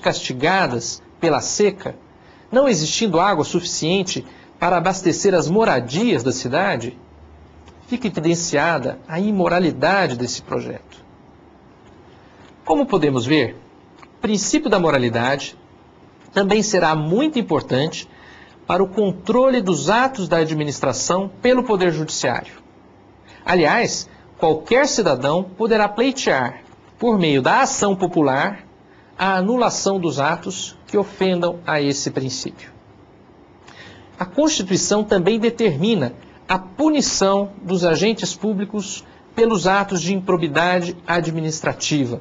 castigadas pela seca, não existindo água suficiente para abastecer as moradias da cidade, fica evidenciada a imoralidade desse projeto. Como podemos ver, o princípio da moralidade também será muito importante para o controle dos atos da administração pelo Poder Judiciário. Aliás, qualquer cidadão poderá pleitear, por meio da ação popular, a anulação dos atos que ofendam a esse princípio. A Constituição também determina a punição dos agentes públicos pelos atos de improbidade administrativa,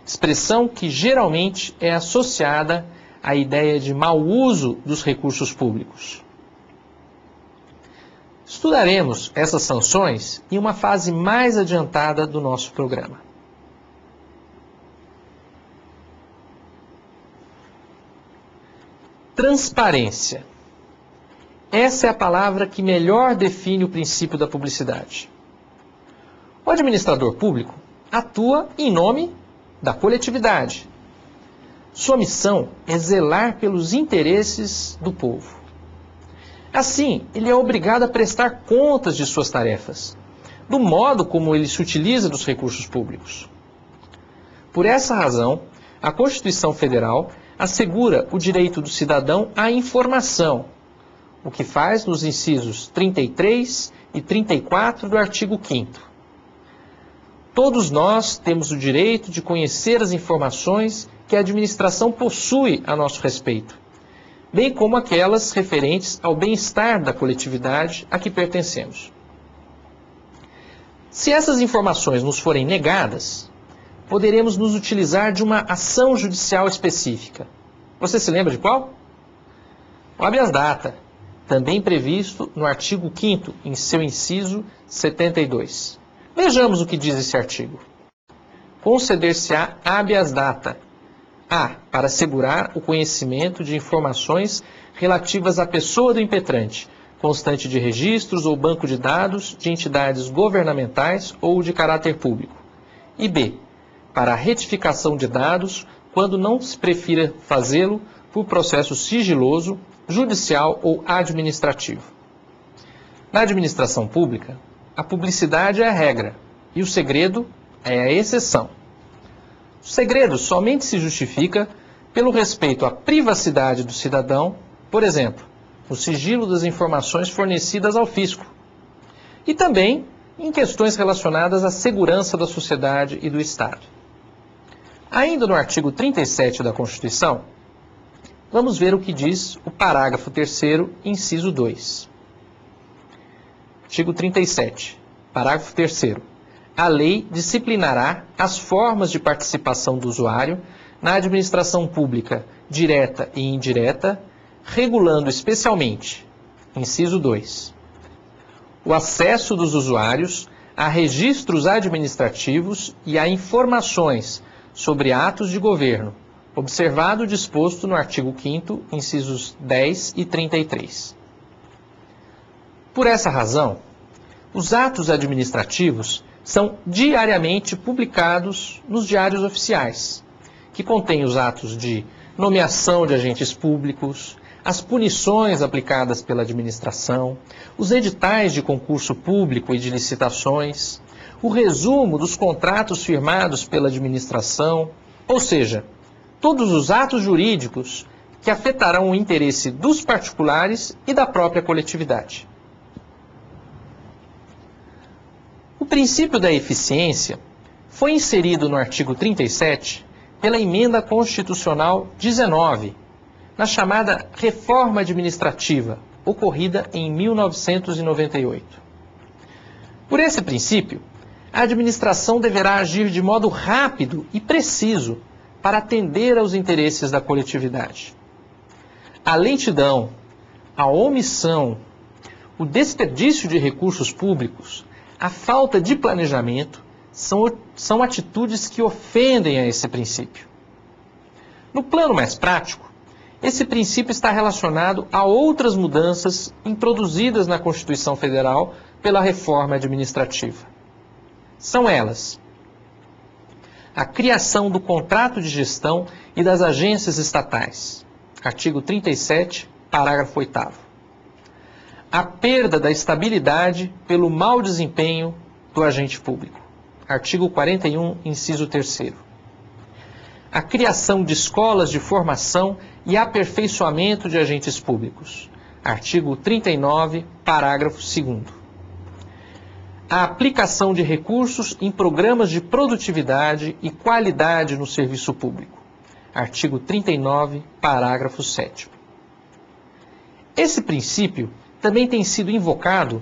expressão que geralmente é associada à ideia de mau uso dos recursos públicos. Estudaremos essas sanções em uma fase mais adiantada do nosso programa. Transparência. Essa é a palavra que melhor define o princípio da publicidade. O administrador público atua em nome da coletividade. Sua missão é zelar pelos interesses do povo. Assim, ele é obrigado a prestar contas de suas tarefas, do modo como ele se utiliza dos recursos públicos. Por essa razão, a Constituição Federal assegura o direito do cidadão à informação, o que faz nos incisos 33 e 34 do artigo 5º. Todos nós temos o direito de conhecer as informações que a administração possui a nosso respeito, bem como aquelas referentes ao bem-estar da coletividade a que pertencemos. Se essas informações nos forem negadas, poderemos nos utilizar de uma ação judicial específica. Você se lembra de qual? O habeas data, também previsto no artigo 5º, em seu inciso 72. Vejamos o que diz esse artigo. Conceder-se-á habeas data. A. Para assegurar o conhecimento de informações relativas à pessoa do impetrante, constante de registros ou banco de dados de entidades governamentais ou de caráter público. E B. Para a retificação de dados, quando não se prefira fazê-lo por processo sigiloso, judicial ou administrativo. Na administração pública, a publicidade é a regra e o segredo é a exceção. O segredo somente se justifica pelo respeito à privacidade do cidadão, por exemplo, no sigilo das informações fornecidas ao fisco, e também em questões relacionadas à segurança da sociedade e do Estado. Ainda no artigo 37 da Constituição, vamos ver o que diz o parágrafo 3º, inciso 2. Artigo 37, parágrafo 3º. A lei disciplinará as formas de participação do usuário na administração pública direta e indireta, regulando especialmente, inciso 2, o acesso dos usuários a registros administrativos e a informações sobre atos de governo, observado o disposto no artigo 5º, incisos 10 e 33. Por essa razão, os atos administrativos são diariamente publicados nos diários oficiais, que contêm os atos de nomeação de agentes públicos, as punições aplicadas pela administração, os editais de concurso público e de licitações, o resumo dos contratos firmados pela administração, ou seja, todos os atos jurídicos que afetarão o interesse dos particulares e da própria coletividade. O princípio da eficiência foi inserido no artigo 37 pela Emenda Constitucional 19, na chamada Reforma Administrativa, ocorrida em 1998. Por esse princípio, a administração deverá agir de modo rápido e preciso para atender aos interesses da coletividade. A lentidão, a omissão, o desperdício de recursos públicos, a falta de planejamento são atitudes que ofendem a esse princípio. No plano mais prático, esse princípio está relacionado a outras mudanças introduzidas na Constituição Federal pela reforma administrativa. São elas: a criação do contrato de gestão e das agências estatais. Artigo 37, parágrafo 8º. A perda da estabilidade pelo mau desempenho do agente público. Artigo 41, inciso 3º. A criação de escolas de formação e aperfeiçoamento de agentes públicos. Artigo 39, parágrafo 2º. A aplicação de recursos em programas de produtividade e qualidade no serviço público. Artigo 39, parágrafo 7º. Esse princípio também tem sido invocado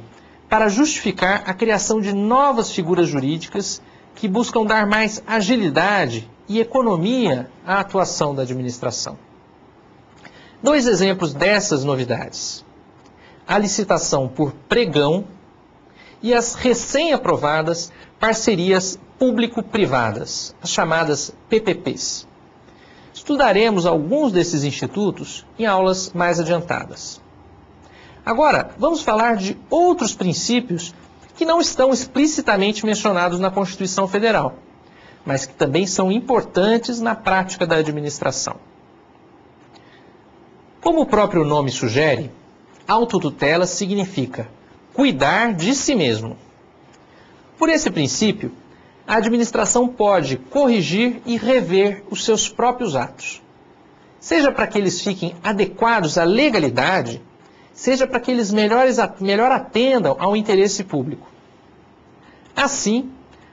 para justificar a criação de novas figuras jurídicas que buscam dar mais agilidade e economia à atuação da administração. 2 exemplos dessas novidades: a licitação por pregão e as recém-aprovadas parcerias público-privadas, as chamadas PPPs. Estudaremos alguns desses institutos em aulas mais adiantadas. Agora, vamos falar de outros princípios que não estão explicitamente mencionados na Constituição Federal, mas que também são importantes na prática da administração. Como o próprio nome sugere, autotutela significa cuidar de si mesmo. Por esse princípio, a administração pode corrigir e rever os seus próprios atos, seja para que eles fiquem adequados à legalidade, seja para que eles melhor atendam ao interesse público. Assim,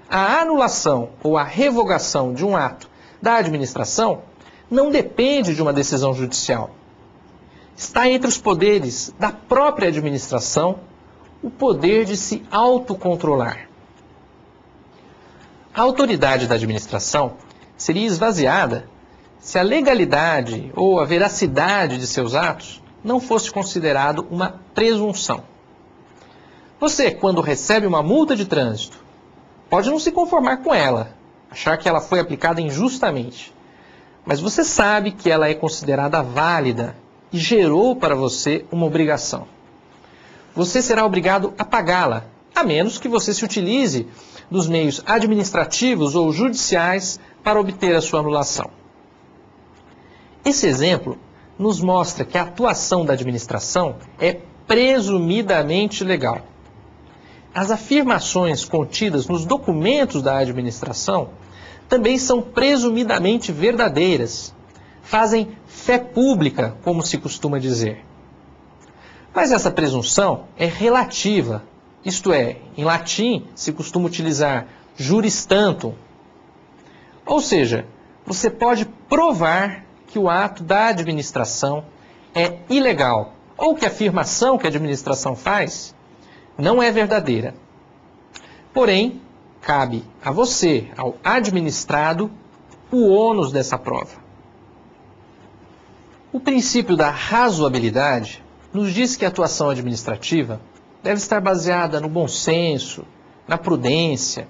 a anulação ou a revogação de um ato da administração não depende de uma decisão judicial. Está entre os poderes da própria administração o poder de se autocontrolar. A autoridade da administração seria esvaziada se a legalidade ou a veracidade de seus atos não fosse considerado uma presunção. Você, quando recebe uma multa de trânsito, pode não se conformar com ela, achar que ela foi aplicada injustamente, mas você sabe que ela é considerada válida e gerou para você uma obrigação. Você será obrigado a pagá-la, a menos que você se utilize dos meios administrativos ou judiciais para obter a sua anulação. Esse exemplo nos mostra que a atuação da administração é presumidamente legal. As afirmações contidas nos documentos da administração também são presumidamente verdadeiras, fazem fé pública, como se costuma dizer. Mas essa presunção é relativa, isto é, em latim se costuma utilizar juris tantum. Ou seja, você pode provar que o ato da administração é ilegal, ou que a afirmação que a administração faz não é verdadeira. Porém, cabe a você, ao administrado, o ônus dessa prova. O princípio da razoabilidade nos diz que a atuação administrativa deve estar baseada no bom senso, na prudência,